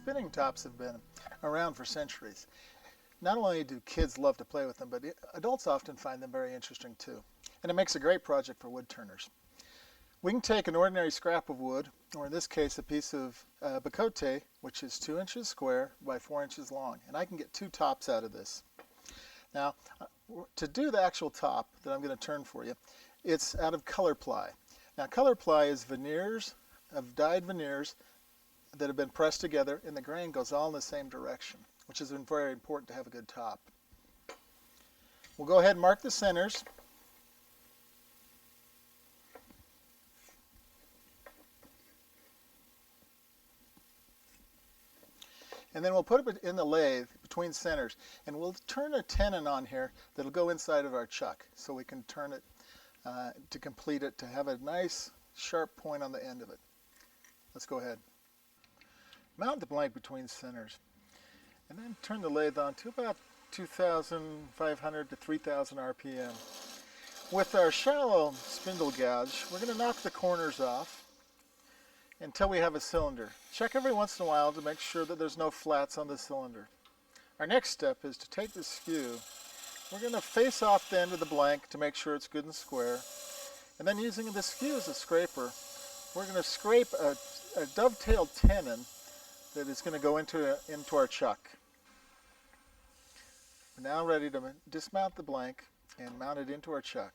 Spinning tops have been around for centuries. Not only do kids love to play with them, but adults often find them very interesting too. And it makes a great project for wood turners. We can take an ordinary scrap of wood, or in this case a piece of bacote, which is 2 inches square by 4 inches long, and I can get 2 tops out of this. Now, to do the actual top that I'm going to turn for you, it's out of color ply. Now, color ply is veneers, of dyed veneers that have been pressed together, and the grain goes all in the same direction, which is very important to have a good top. We'll go ahead and mark the centers. And then we'll put it in the lathe between centers, and we'll turn a tenon on here that'll go inside of our chuck, so we can turn it to complete it, to have a nice sharp point on the end of it. Let's go ahead. Mount the blank between centers, and then turn the lathe on to about 2,500 to 3,000 RPM. With our shallow spindle gouge, we're going to knock the corners off until we have a cylinder. Check every once in a while to make sure that there's no flats on the cylinder. Our next step is to take the skew. We're going to face off the end of the blank to make sure it's good and square. And then using the skew as a scraper, we're going to scrape a dovetailed tenon that is going to go into our chuck. We're now ready to dismount the blank and mount it into our chuck.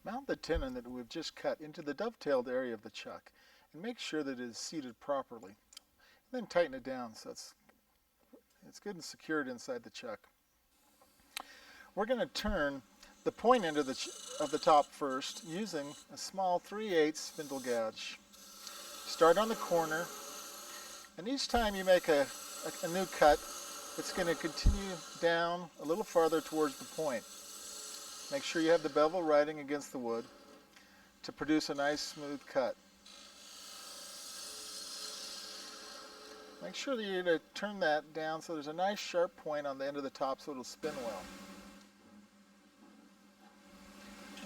Mount the tenon that we've just cut into the dovetailed area of the chuck and make sure that it is seated properly. And then tighten it down so it's good and secured inside the chuck. We're going to turn the point end of the top first using a small 3/8 spindle gouge. Start on the corner, and each time you make a new cut, it's going to continue down a little farther towards the point. Make sure you have the bevel riding against the wood to produce a nice smooth cut. Make sure that you're going to turn that down so there's a nice sharp point on the end of the top so it'll spin well.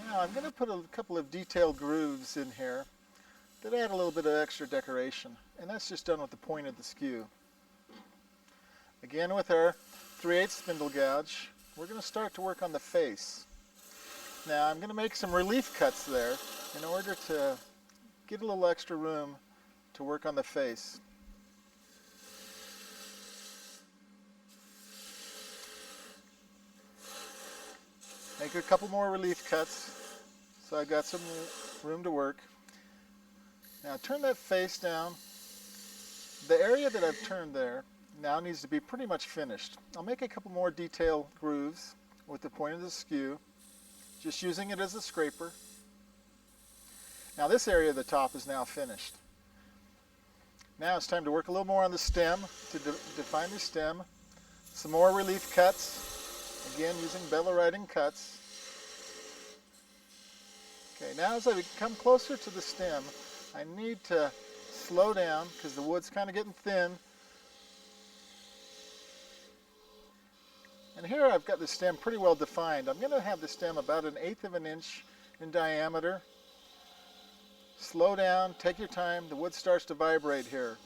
Now I'm going to put a couple of detailed grooves in here that add a little bit of extra decoration, and that's just done with the point of the skew. Again, with our 3/8 spindle gouge, we're going to start to work on the face. Now I'm going to make some relief cuts there in order to get a little extra room to work on the face. Make a couple more relief cuts so I've got some room to work. Now turn that face down. The area that I've turned there now needs to be pretty much finished. I'll make a couple more detail grooves with the point of the skew, just using it as a scraper. Now this area of the top is now finished. Now it's time to work a little more on the stem to define the stem. Some more relief cuts, again using bevel riding cuts. Okay, now as I come closer to the stem, I need to slow down because the wood's kind of getting thin. And here I've got the stem pretty well defined. I'm going to have the stem about 1/8 of an inch in diameter. Slow down, take your time, the wood starts to vibrate here.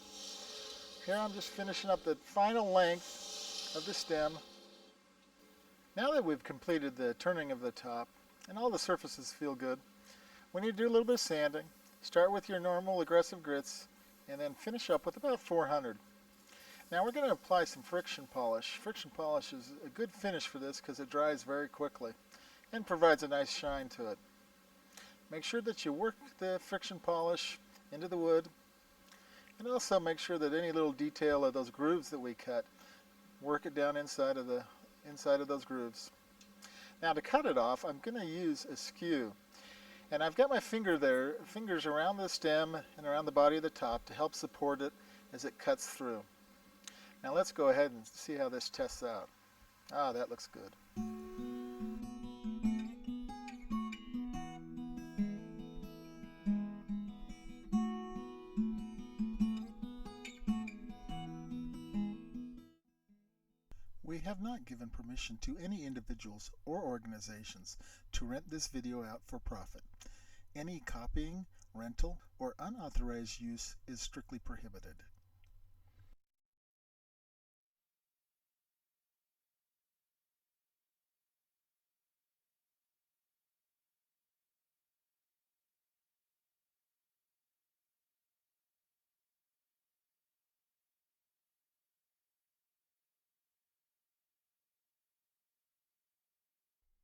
Here I'm just finishing up the final length of the stem. Now that we've completed the turning of the top and all the surfaces feel good, we need to do a little bit of sanding. Start with your normal aggressive grits and then finish up with about 400. Now we're going to apply some friction polish. Friction polish is a good finish for this because it dries very quickly and provides a nice shine to it. Make sure that you work the friction polish into the wood, and also make sure that any little detail of those grooves that we cut, work it down inside of those grooves. Now to cut it off, I'm going to use a skew. And I've got my fingers around the stem and around the body of the top to help support it as it cuts through. Now let's go ahead and see how this tests out. Ah, that looks good. We have not given permission to any individuals or organizations to rent this video out for profit. Any copying, rental, or unauthorized use is strictly prohibited.